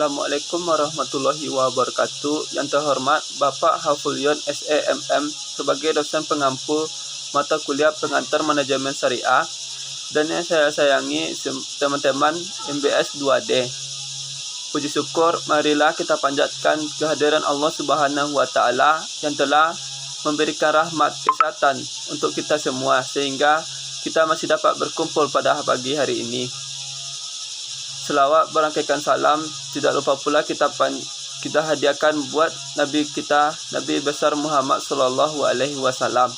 Assalamualaikum warahmatullahi wabarakatuh. Yang terhormat Bapak Hafulyon SEMM sebagai dosen pengampu mata kuliah pengantar manajemen syariah, dan yang saya sayangi teman-teman MBS 2D. Puji syukur, marilah kita panjatkan kehadiran Allah Subhanahu wa Ta'ala yang telah memberikan rahmat kesehatan untuk kita semua sehingga kita masih dapat berkumpul pada pagi hari ini. Selawat berangkaikan salam tidak lupa pula kita hadiahkan buat Nabi kita, Nabi besar Muhammad sallallahu alaihi wasallam.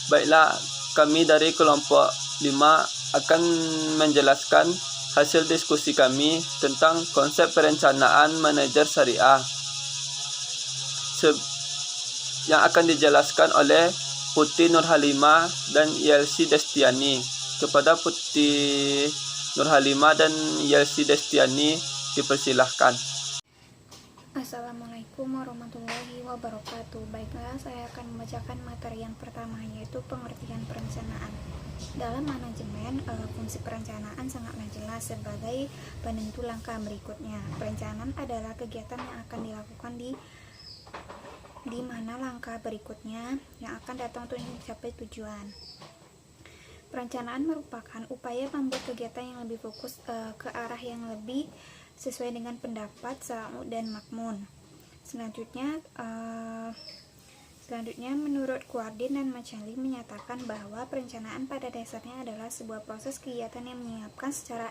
Baiklah, kami dari kelompok 5 akan menjelaskan hasil diskusi kami tentang konsep perencanaan manajer syariah yang akan dijelaskan oleh Putri Nurhalimah dan Yelsi Destiani. Kepada Putri Nurhalimah dan Yelsi Destiani dipersilahkan. Assalamualaikum warahmatullahi wabarakatuh. Baiklah, saya akan membacakan materi yang pertama, yaitu pengertian perencanaan. Dalam manajemen, fungsi perencanaan sangatlah jelas sebagai penentu langkah berikutnya. Perencanaan adalah kegiatan yang akan dilakukan di mana langkah berikutnya yang akan datang untuk mencapai tujuan. Perencanaan merupakan upaya membuat kegiatan yang lebih fokus ke arah yang lebih sesuai dengan pendapat Sa'ud dan Makmun. Selanjutnya menurut Guardin dan Macali menyatakan bahwa perencanaan pada dasarnya adalah sebuah proses kegiatan yang menyiapkan secara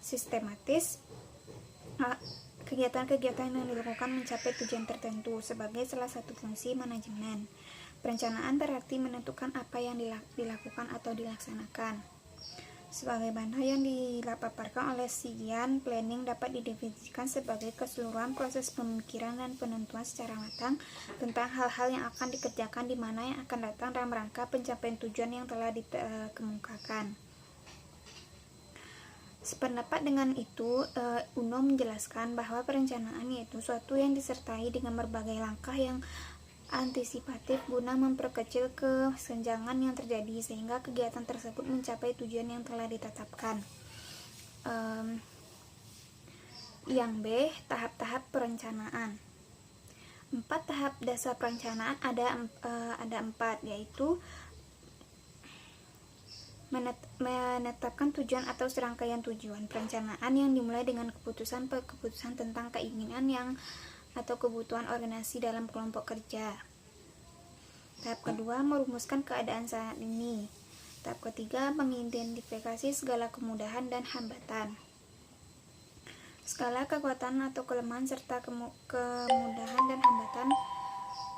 sistematis kegiatan-kegiatan yang dilakukan mencapai tujuan tertentu sebagai salah satu fungsi manajemen. Perencanaan berarti menentukan apa yang dilakukan atau dilaksanakan. Sebagaimana yang dipaparkan oleh Sian, planning dapat didefinisikan sebagai keseluruhan proses pemikiran dan penentuan secara matang tentang hal-hal yang akan dikerjakan di mana yang akan datang dalam rangka pencapaian tujuan yang telah dikemukakan. Sependapat dengan itu, Uno menjelaskan bahwa perencanaan yaitu suatu yang disertai dengan berbagai langkah yang antisipatif guna memperkecil kesenjangan yang terjadi sehingga kegiatan tersebut mencapai tujuan yang telah ditetapkan. Yang B, tahap-tahap perencanaan. 4 tahap dasar perencanaan ada 4, yaitu menetapkan tujuan atau serangkaian tujuan. Perencanaan yang dimulai dengan keputusan tentang keinginan atau kebutuhan organisasi dalam kelompok kerja. Tahap kedua, merumuskan keadaan saat ini. Tahap ketiga, mengidentifikasi segala kemudahan dan hambatan. Skala kekuatan atau kelemahan serta kemudahan dan hambatan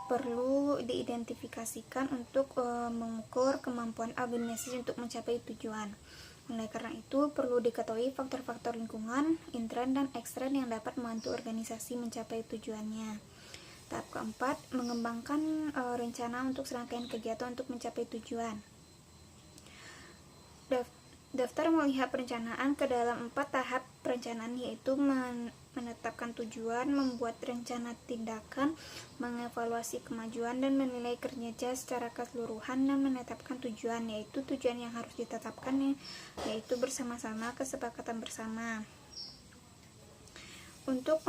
perlu diidentifikasikan untuk mengukur kemampuan organisasi untuk mencapai tujuan. Oleh karena itu, perlu diketahui faktor-faktor lingkungan, intern dan ekstern yang dapat membantu organisasi mencapai tujuannya. Tahap keempat, mengembangkan rencana untuk serangkaian kegiatan untuk mencapai tujuan. Daftar melihat perencanaan ke dalam 4 tahap perencanaan, yaitu menetapkan tujuan, membuat rencana tindakan, mengevaluasi kemajuan dan menilai kinerja secara keseluruhan, dan menetapkan tujuan, yaitu tujuan yang harus ditetapkan, yaitu bersama-sama, kesepakatan bersama. Untuk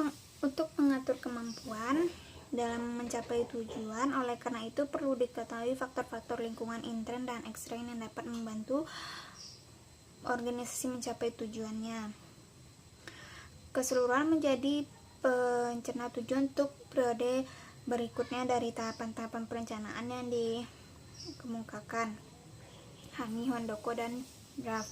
mengatur kemampuan dalam mencapai tujuan, oleh karena itu perlu diketahui faktor-faktor lingkungan intern dan ekstern yang dapat membantu organisasi mencapai tujuannya. Keseluruhan menjadi pencerna tujuan untuk periode berikutnya dari tahapan-tahapan perencanaan yang dikemukakan Hani, Handoko, dan Draft.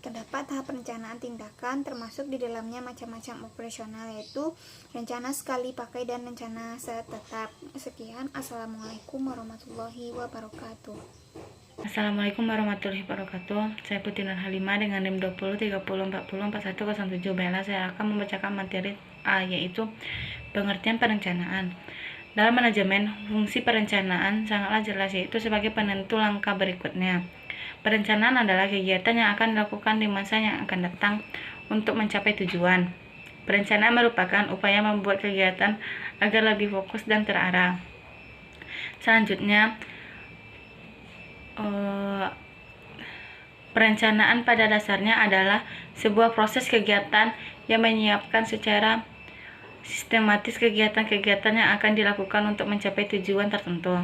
Terdapat tahap perencanaan tindakan, termasuk di dalamnya macam-macam operasional, yaitu rencana sekali pakai dan rencana tetap. Sekian, Assalamualaikum warahmatullahi wabarakatuh. Assalamualaikum warahmatullahi wabarakatuh. Saya Putri Nurhalimah dengan NIM 2030404107. Baiklah, saya akan membacakan materi A, yaitu pengertian perencanaan. Dalam manajemen, fungsi perencanaan sangatlah jelas, yaitu sebagai penentu langkah berikutnya. Perencanaan adalah kegiatan yang akan dilakukan di masa yang akan datang untuk mencapai tujuan. Perencanaan merupakan upaya membuat kegiatan agar lebih fokus dan terarah. Selanjutnya, perencanaan pada dasarnya adalah sebuah proses kegiatan yang menyiapkan secara sistematis kegiatan-kegiatan yang akan dilakukan untuk mencapai tujuan tertentu.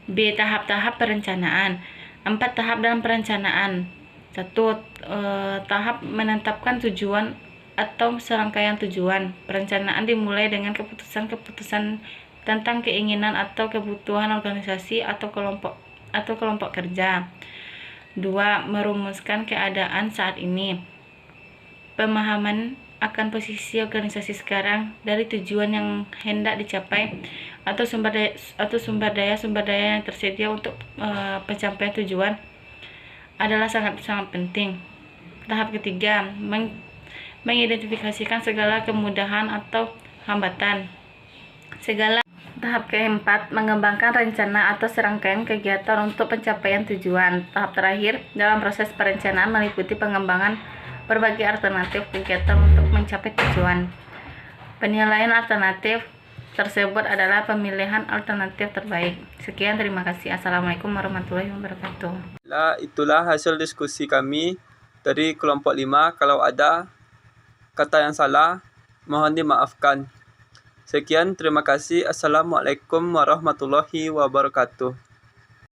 B. Tahap-tahap perencanaan. 4 tahap dalam perencanaan. 1. Tahap menetapkan tujuan atau serangkaian tujuan. Perencanaan dimulai dengan keputusan-keputusan tentang keinginan atau kebutuhan organisasi atau kelompok kerja. 2. Merumuskan keadaan saat ini. Pemahaman akan posisi organisasi sekarang dari tujuan yang hendak dicapai atau sumber daya yang tersedia untuk pencapaian tujuan adalah sangat penting. Tahap ketiga, mengidentifikasikan segala kemudahan atau hambatan. Tahap keempat, mengembangkan rencana atau serangkaian kegiatan untuk pencapaian tujuan. Tahap terakhir dalam proses perencanaan meliputi pengembangan berbagai alternatif kegiatan untuk mencapai tujuan. Penilaian alternatif tersebut adalah pemilihan alternatif terbaik. Sekian, terima kasih. Assalamualaikum warahmatullahi wabarakatuh. Itulah hasil diskusi kami dari kelompok 5. Kalau ada kata yang salah, mohon dimaafkan. Sekian, terima kasih. Assalamualaikum warahmatullahi wabarakatuh.